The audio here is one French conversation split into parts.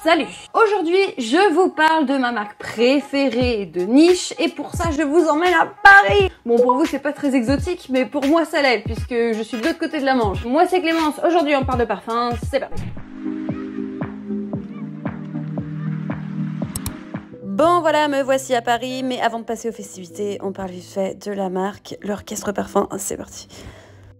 Salut! Aujourd'hui, je vous parle de ma marque préférée de niche et pour ça, je vous emmène à Paris! Bon, pour vous, c'est pas très exotique, mais pour moi, ça l'est puisque je suis de l'autre côté de la Manche. Moi, c'est Clémence. Aujourd'hui, on parle de parfum. C'est parti! Bon voilà, me voici à Paris, mais avant de passer aux festivités, on parle vite fait de la marque, l'Orchestre Parfum. C'est parti!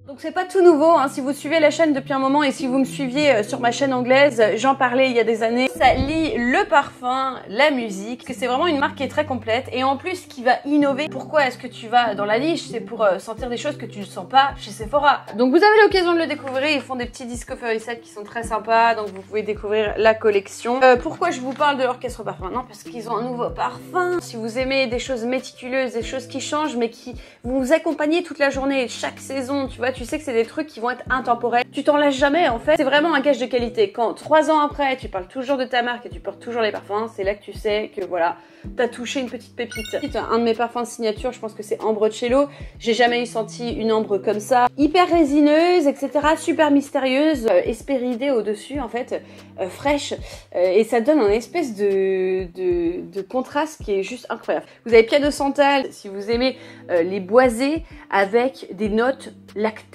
Donc c'est pas tout nouveau, hein. Si vous suivez la chaîne depuis un moment et si vous me suiviez sur ma chaîne anglaise, j'en parlais il y a des années. Ça lie le parfum, la musique, que c'est vraiment une marque qui est très complète et en plus qui va innover. Pourquoi est-ce que tu vas dans la niche? C'est pour sentir des choses que tu ne sens pas chez Sephora. Donc vous avez l'occasion de le découvrir, ils font des petits discovery sets qui sont très sympas, donc vous pouvez découvrir la collection. Pourquoi je vous parle de l'Orchestre Parfum? Non, parce qu'ils ont un nouveau parfum. Si vous aimez des choses méticuleuses, des choses qui changent mais qui vont vous accompagner toute la journée, chaque saison, tu vois, tu sais que c'est des trucs qui vont être intemporels. Tu t'en lasses jamais en fait. C'est vraiment un gage de qualité. Quand 3 ans après, tu parles toujours de ta marque et tu portes toujours les parfums, c'est là que tu sais que voilà, t'as touché une petite pépite. Un de mes parfums de signature, je pense que c'est Ambrocello. J'ai jamais eu senti une ambre comme ça. Hyper résineuse, etc. Super mystérieuse, hespéridée au-dessus en fait, fraîche. Et ça donne un espèce de contraste qui est juste incroyable. Vous avez Piano Santal, si vous aimez les boisés avec des notes lactées.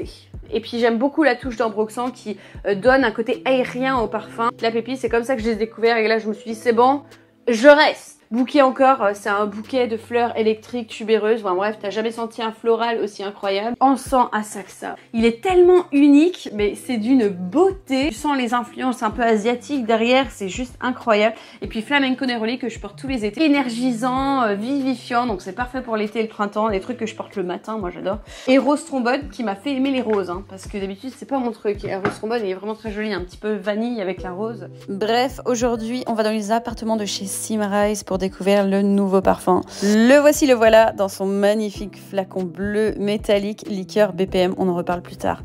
Et puis j'aime beaucoup la touche d'Ambroxan qui donne un côté aérien au parfum. La pépite, c'est comme ça que je l'ai découvert et là je me suis dit c'est bon, je reste. Bouquet encore, c'est un bouquet de fleurs électriques tubéreuses. Enfin, bref, t'as jamais senti un floral aussi incroyable. Encens à Saxa. Il est tellement unique, mais c'est d'une beauté. Tu sens les influences un peu asiatiques derrière, c'est juste incroyable. Et puis Flamenco Neroli que je porte tous les étés. Énergisant, vivifiant, donc c'est parfait pour l'été et le printemps. Des trucs que je porte le matin, moi j'adore. Et Rose Trombone qui m'a fait aimer les roses, hein, parce que d'habitude c'est pas mon truc. Et Rose Trombone il est vraiment très joli, un petit peu vanille avec la rose. Bref, aujourd'hui on va dans les appartements de chez Symrise pour découvrir le nouveau parfum. Le voici, le voilà, dans son magnifique flacon bleu métallique, liqueur BPM, on en reparle plus tard.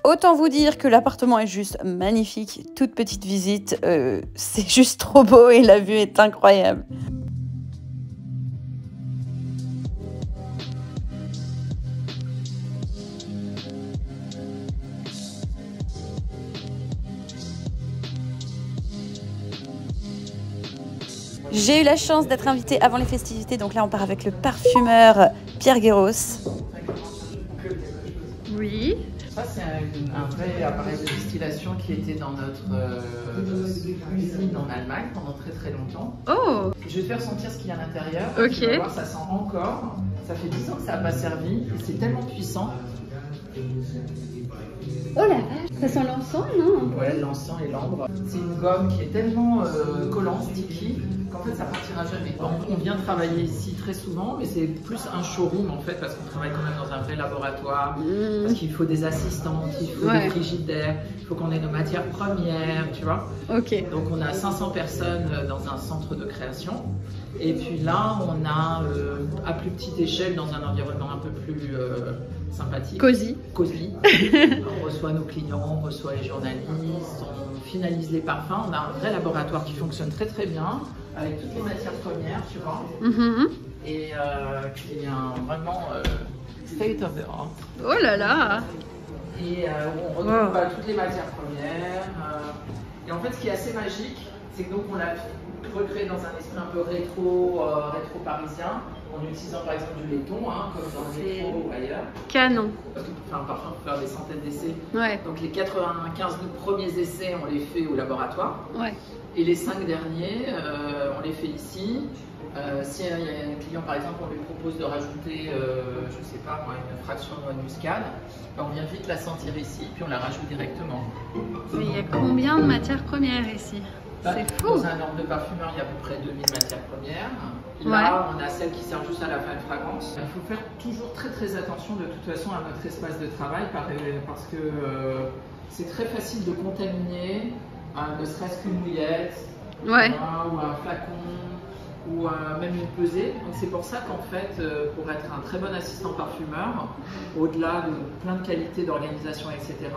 Autant vous dire que l'appartement est juste magnifique, toute petite visite, c'est juste trop beau et la vue est incroyable. J'ai eu la chance d'être invitée avant les festivités, donc là on part avec le parfumeur Pierre Guéros. Oui. Ça c'est un vrai appareil de distillation qui était dans notre usine en Allemagne pendant très longtemps. Oh. Je vais te faire sentir ce qu'il y a à l'intérieur. Ok. Tu vas voir, ça sent encore. Ça fait 10 ans que ça n'a pas servi et c'est tellement puissant. Oh la vache, ça sent l'encens, non? Ouais, l'encens et l'ambre. C'est une gomme qui est tellement collante, sticky, qu'en fait ça partira jamais. Bon, on vient travailler ici très souvent, mais c'est plus un showroom en fait, parce qu'on travaille quand même dans un vrai laboratoire, parce qu'il faut des assistantes, il faut des frigidaires, il faut qu'on ait nos matières premières, tu vois. Ok. Donc on a 500 personnes dans un centre de création. Et puis là, on a à plus petite échelle, dans un environnement un peu plus sympathique. Cosy. On reçoit nos clients, on reçoit les journalistes, on finalise les parfums. On a un vrai laboratoire qui fonctionne très bien, avec toutes les matières premières, tu vois. Et qui est vraiment state of the art. Oh là là. Et on retrouve toutes les matières premières. Et en fait, ce qui est assez magique, c'est que donc on l'a recréé dans un esprit un peu rétro parisien, en utilisant par exemple du laiton, hein, comme dans le métro ou ailleurs. Canon. Parce que pour faire un parfum, il faut faire des centaines d'essais. Ouais. Donc les 95 premiers essais, on les fait au laboratoire. Ouais. Et les 5 derniers, on les fait ici. Si il y a un client par exemple, on lui propose de rajouter, je sais pas moi, une fraction de noix de muscade, on vient vite la sentir ici, puis on la rajoute directement. Mais il y a combien de matières premières ici? C'est fou. Dans un ordre de parfumeur, il y a à peu près 2000 matières premières. Là, on a celle qui sert juste à la fin de fragrance. Il faut faire toujours très attention de toute façon à notre espace de travail parce que c'est très facile de contaminer, ne serait-ce qu'une mouillette, ou un flacon, ou même une pesée. Donc c'est pour ça qu'en fait, pour être un très bon assistant parfumeur, au-delà de plein de qualités d'organisation, etc.,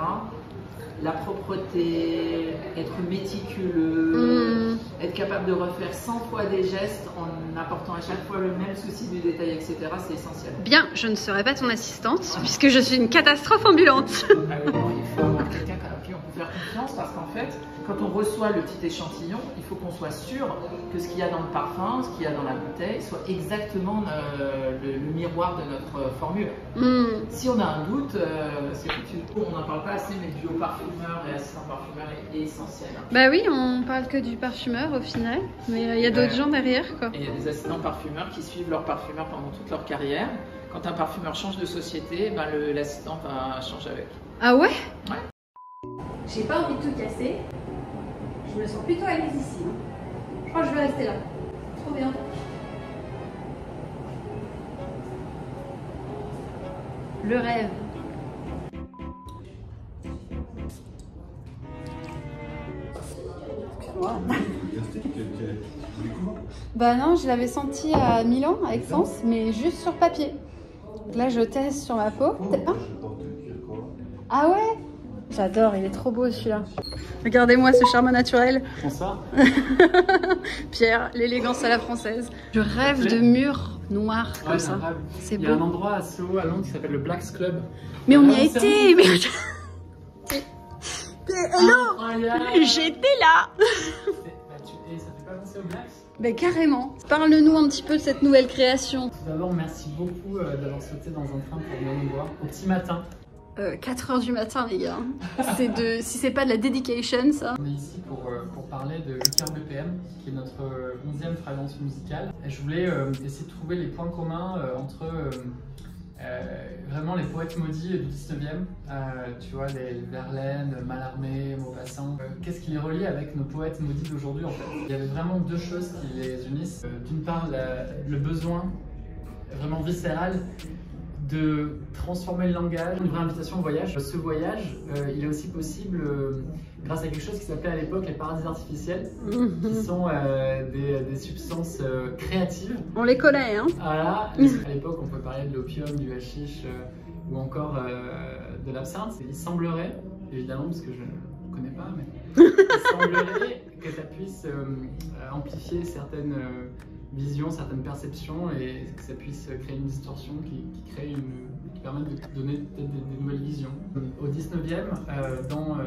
la propreté, être méticuleux, être capable de refaire 100 fois des gestes en apportant à chaque fois le même souci du détail, etc. C'est essentiel. Bien, je ne serai pas ton assistante puisque je suis une catastrophe ambulante. Ah oui, non, il faut avoir quelqu'un qui on peut faire confiance parce qu'en fait, quand on reçoit le petit échantillon, il faut qu'on soit sûr que ce qu'il y a dans le parfum, ce qu'il y a dans la bouteille, soit exactement le miroir de notre formule. Si on a un doute, c'est foutu. On n'en parle pas assez, mais le duo parfumeur et assistant parfumeur est essentiel. Bah oui, on parle que du parfumeur au final, mais il y a d'autres gens derrière, quoi. Et il y a des assistants parfumeurs qui suivent leur parfumeur pendant toute leur carrière. Quand un parfumeur change de société, ben l'assistant va changer avec. Ah ouais? Ouais. J'ai pas envie de tout casser. Je me sens plutôt à l'aise ici. Je crois que je vais rester là. Trop bien. Le rêve. Excuse-moi. Bah non, je l'avais senti à Milan, à Aix-en-Provence, mais juste sur papier. Là, je teste sur ma peau. Ah ouais? J'adore, il est trop beau celui-là. Regardez-moi ce charme naturel. Bonsoir. Pierre, l'élégance à la française. Je rêve de murs noirs comme ça. C'est beau. Il y a un endroit à Soho, à Londres, qui s'appelle le Blacks Club. Mais on y a été. Mais... Hello, j'étais là. Et ça fait pas penser au Blacks? Ben carrément. Parle-nous un petit peu de cette nouvelle création. Tout d'abord, merci beaucoup d'avoir sauté dans un train pour venir nous voir au petit matin. 4 h du matin, les gars. Si c'est pas de la dedication, ça. On est ici pour parler de Liqueur BPM, qui est notre 11e fragrance musicale. Et je voulais essayer de trouver les points communs entre vraiment les poètes maudits du 19e. Tu vois, les Verlaine, Mallarmé, Maupassant. Qu'est-ce qui les relie avec nos poètes maudits d'aujourd'hui, en fait? Il y avait vraiment deux choses qui les unissent. D'une part, le besoin vraiment viscéral de transformer le langage, une vraie invitation au voyage. Ce voyage, il est aussi possible grâce à quelque chose qui s'appelait à l'époque les paradis artificiels, qui sont des substances créatives. On les connaît, hein. Voilà. À l'époque, on peut parler de l'opium, du hashish ou encore de l'absinthe. Il semblerait, évidemment, parce que je ne connais pas, mais il semblerait que ça puisse amplifier certaines vision, certaines perceptions et que ça puisse créer une distorsion qui permet de donner peut-être des nouvelles visions. Au 19e, dans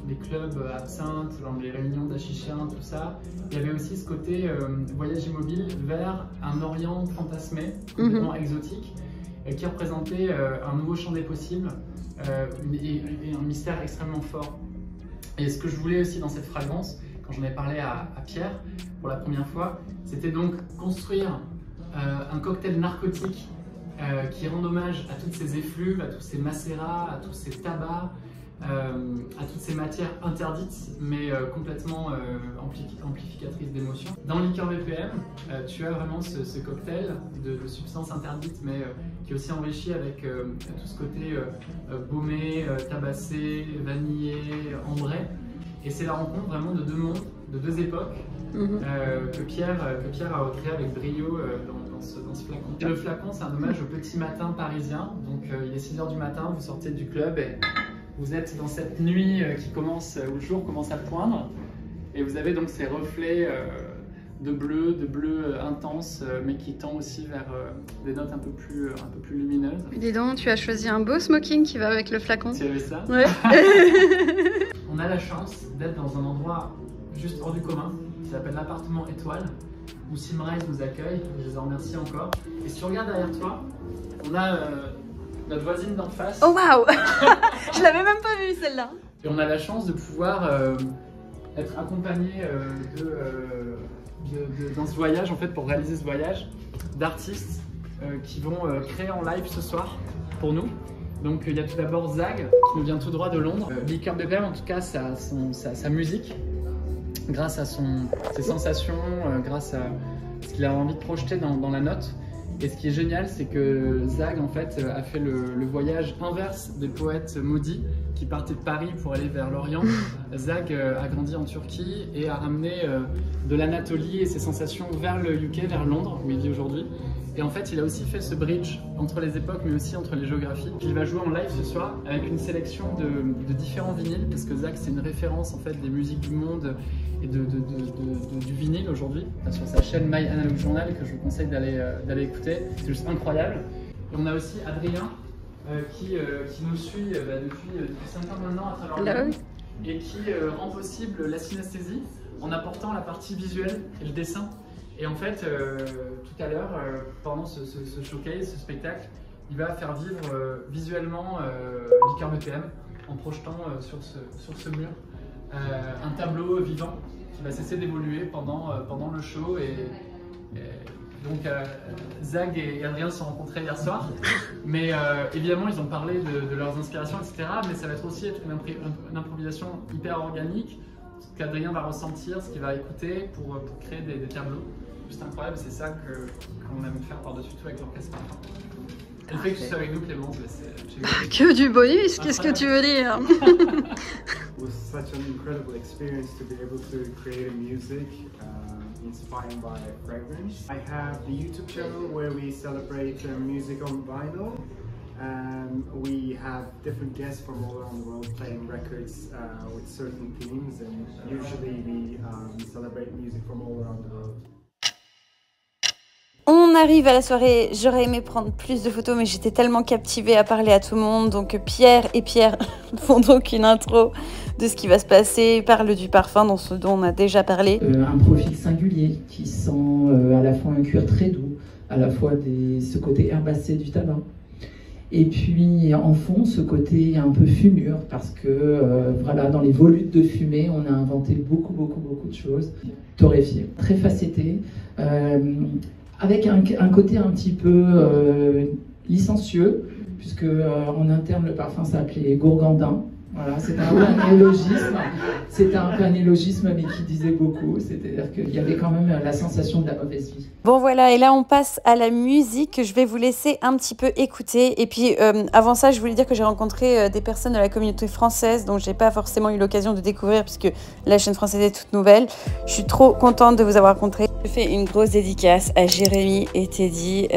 les clubs absinthe, dans les réunions d'hachichiens, tout ça, il y avait aussi ce côté voyage immobile vers un Orient fantasmé, complètement exotique, qui représentait un nouveau champ des possibles et un mystère extrêmement fort. Et ce que je voulais aussi dans cette fragrance, quand j'en ai parlé à Pierre pour la première fois, c'était donc construire un cocktail narcotique qui rend hommage à toutes ces effluves, à tous ces macérats, à tous ces tabacs, à toutes ces matières interdites mais complètement amplificatrices d'émotions. Dans Liqueur BPM, tu as vraiment ce cocktail de substances interdites mais qui est aussi enrichi avec tout ce côté baumé, tabassé, vanillé, ambré. Et c'est la rencontre vraiment de deux mondes, de deux époques que Pierre a créé avec brio dans ce flacon. Le flacon, c'est un hommage au petit matin parisien. Donc il est 6 h du matin, vous sortez du club et vous êtes dans cette nuit où le jour commence à poindre. Et vous avez donc ces reflets de bleu intense, mais qui tend aussi vers des notes un peu plus lumineuses. Dis donc, tu as choisi un beau smoking qui va avec le flacon. Tu avais ça? Ouais. On a la chance d'être dans un endroit juste hors du commun, qui s'appelle l'appartement Étoile, où Simrise nous accueille, je les en remercie encore. Et si tu regardes derrière toi, on a notre voisine d'en face. Oh waouh. Je l'avais même pas vue celle-là. Et on a la chance de pouvoir être accompagné dans ce voyage, en fait, pour réaliser ce voyage, d'artistes qui vont créer en live ce soir pour nous. Donc il y a tout d'abord Zag, qui nous vient tout droit de Londres. Liqueur BPM, en tout cas, sa musique, grâce à ses sensations, grâce à ce qu'il a envie de projeter dans la note. Et ce qui est génial, c'est que Zag, en fait, a fait le voyage inverse des poètes maudits qui partaient de Paris pour aller vers l'Orient. Zag a grandi en Turquie et a ramené de l'Anatolie et ses sensations vers le UK, vers Londres, où il vit aujourd'hui. Et en fait, il a aussi fait ce bridge entre les époques, mais aussi entre les géographies. Il va jouer en live ce soir avec une sélection de différents vinyles, parce que Zag, c'est une référence en fait des musiques du monde et du vinyle aujourd'hui, sur sa chaîne My Analog Journal, que je vous conseille d'aller écouter. C'est juste incroyable. Et on a aussi Adrien qui nous suit depuis 5 ans maintenant à travers le monde. et qui rend possible la synesthésie en apportant la partie visuelle et le dessin. Et en fait, tout à l'heure, pendant ce showcase, ce spectacle, il va faire vivre visuellement Licorne EPM en projetant sur ce mur un tableau vivant qui va cesser d'évoluer pendant le show. Donc Zag et Adrien se sont rencontrés hier soir, mais évidemment ils ont parlé de leurs inspirations, etc. Mais ça va aussi être une improvisation hyper organique, ce qu'Adrien va ressentir, ce qu'il va écouter pour créer des tableaux. Juste incroyable, c'est ça qu'on aime faire par-dessus tout avec l'orchestre. Le fait que tu sois avec nous, Clémence, c'est... Que du bonus, qu'est-ce que tu veux dire? It was such an incredible experience to be able to create a music inspired by fragrance. I have the YouTube channel where we celebrate music on vinyl, and we have different guests from all around the world playing records with certain themes, and usually we celebrate music from all around the world. On arrive à la soirée, j'aurais aimé prendre plus de photos mais j'étais tellement captivée à parler à tout le monde. Donc Pierre et Pierre font donc une intro de ce qui va se passer, ils parlent du parfum dont on a déjà parlé. Un profil singulier qui sent à la fois un cuir très doux, à la fois ce côté herbacé du tabac. Et puis en fond, ce côté un peu fumure parce que voilà, dans les volutes de fumée, on a inventé beaucoup de choses. Torréfié, très facetté. Avec un côté un petit peu licencieux, puisque en interne le parfum s'appelait Gourgandin. Voilà, c'était un peu un néologisme. C'était un peu un néologisme, mais qui disait beaucoup. C'est-à-dire qu'il y avait quand même la sensation de la mauvaise vie. Bon voilà, et là on passe à la musique que je vais vous laisser un petit peu écouter. Et puis avant ça, je voulais dire que j'ai rencontré des personnes de la communauté française, dont j'ai pas forcément eu l'occasion de découvrir puisque la chaîne française est toute nouvelle. Je suis trop contente de vous avoir rencontré. Je fais une grosse dédicace à Jérémy et Teddy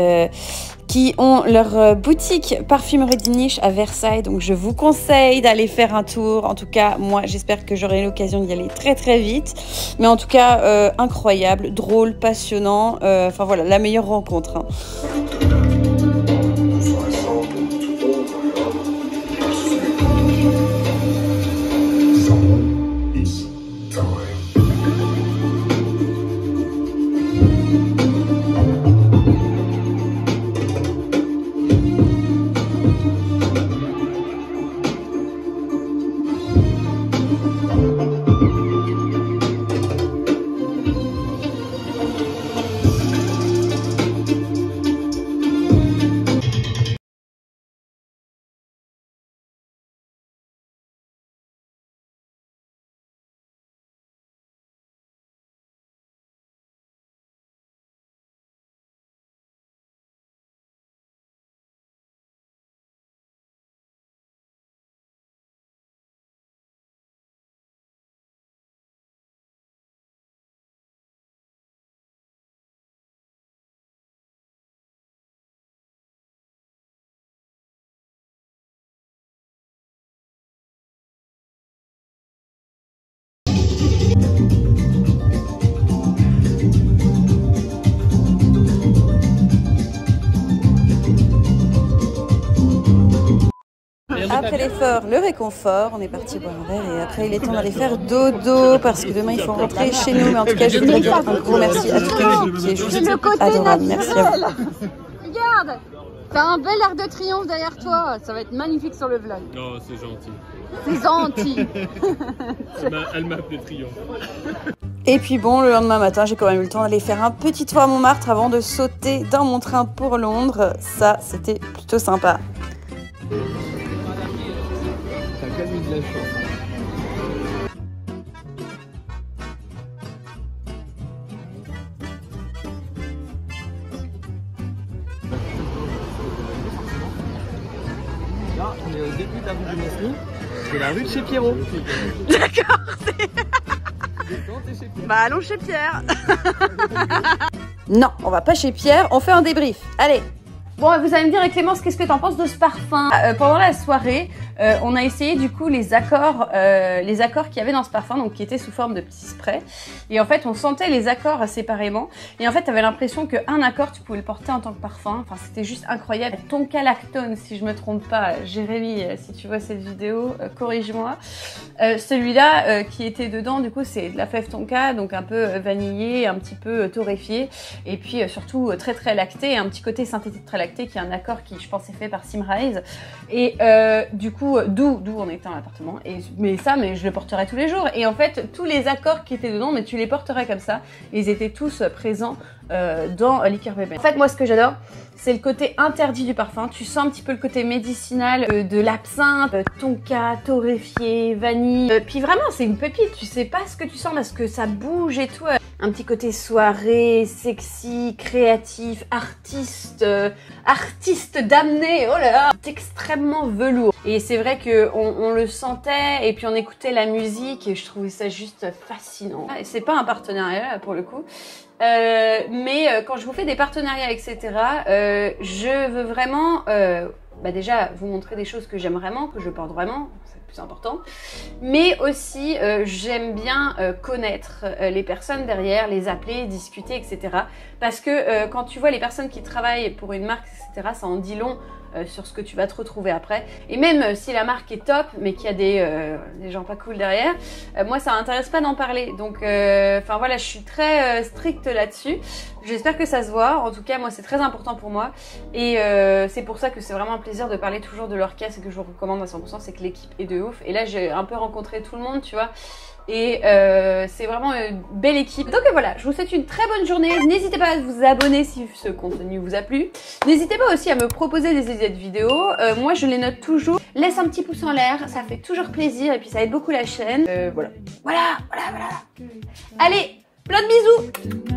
qui ont leur boutique parfumerie de niche à Versailles. Donc je vous conseille d'aller faire un tour. En tout cas, moi j'espère que j'aurai l'occasion d'y aller très vite. Mais en tout cas, incroyable, drôle, passionnant. Enfin voilà, la meilleure rencontre. Hein. Après l'effort, le réconfort, on est parti boire un verre et après il est temps d'aller faire dodo parce que demain il faut rentrer chez nous. Mais en tout cas, je voudrais dire un gros merci à toute l'équipe qui est juste adorable. Merci à vous. Regarde, t'as un bel arc de triomphe derrière toi. Ça va être magnifique sur le vlog. Oh, c'est gentil. C'est gentil. Elle m'a appelé Triomphe. Et puis bon, le lendemain matin, j'ai quand même eu le temps d'aller faire un petit tour à Montmartre avant de sauter dans mon train pour Londres. Ça, c'était plutôt sympa. T'as quand même eu de la chance. Là, on est au début de la rue du Mesnil. C'est la rue de chez Pierrot. D'accord, bah allons chez Pierre. Non, on va pas chez Pierre, on fait un débrief. Allez. Bon, vous allez me dire, Clémence, qu'est-ce que t'en penses de ce parfum? Pendant la soirée, on a essayé du coup les accords qu'il y avait dans ce parfum, donc qui étaient sous forme de petits sprays. Et en fait, on sentait les accords séparément. Et en fait, tu avais l'impression qu'un accord, tu pouvais le porter en tant que parfum. Enfin, c'était juste incroyable. Tonka Lactone, si je me trompe pas, Jérémy, si tu vois cette vidéo, corrige-moi. Celui-là qui était dedans, du coup, c'est de la fève tonka, donc un peu vanillé, un petit peu torréfié. Et puis surtout très très lacté, un petit côté synthétique très lacté, qui est un accord qui, je pense, est fait par Simrise. Et du coup, d'où on était dans l'appartement. Mais je le porterai tous les jours. Et en fait, tous les accords qui étaient dedans, mais tu les porterais comme ça. Ils étaient tous présents dans Liqueur Bébé. En fait, moi, ce que j'adore, c'est le côté interdit du parfum. Tu sens un petit peu le côté médicinal de l'absinthe, tonka, torréfié, vanille. Puis vraiment, c'est une pépite. Tu sais pas ce que tu sens parce que ça bouge et tout. Un petit côté soirée, sexy, créatif, artiste damné. Oh là là, c'est extrêmement velours. Et c'est vrai que on le sentait et puis on écoutait la musique et je trouvais ça juste fascinant. Et c'est pas un partenariat pour le coup. Mais quand je vous fais des partenariats, etc., je veux vraiment déjà vous montrer des choses que j'aime vraiment, que je porte vraiment, c'est le plus important. Mais aussi, j'aime bien connaître les personnes derrière, les appeler, discuter, etc. Parce que quand tu vois les personnes qui travaillent pour une marque, etc., ça en dit long sur ce que tu vas te retrouver après. Et même si la marque est top, mais qu'il y a des gens pas cool derrière, moi ça m'intéresse pas d'en parler. Donc enfin voilà, je suis très stricte là-dessus. J'espère que ça se voit. En tout cas, moi c'est très important pour moi. Et c'est pour ça que c'est vraiment un plaisir de parler toujours de leur caisse et que je vous recommande à 100%, c'est que l'équipe est de ouf. Et là j'ai un peu rencontré tout le monde, tu vois. Et c'est vraiment une belle équipe. Donc voilà, je vous souhaite une très bonne journée. N'hésitez pas à vous abonner si ce contenu vous a plu. N'hésitez pas aussi à me proposer des idées de vidéos. Moi, je les note toujours. Laisse un petit pouce en l'air, ça fait toujours plaisir et puis ça aide beaucoup la chaîne. Voilà. Allez, plein de bisous.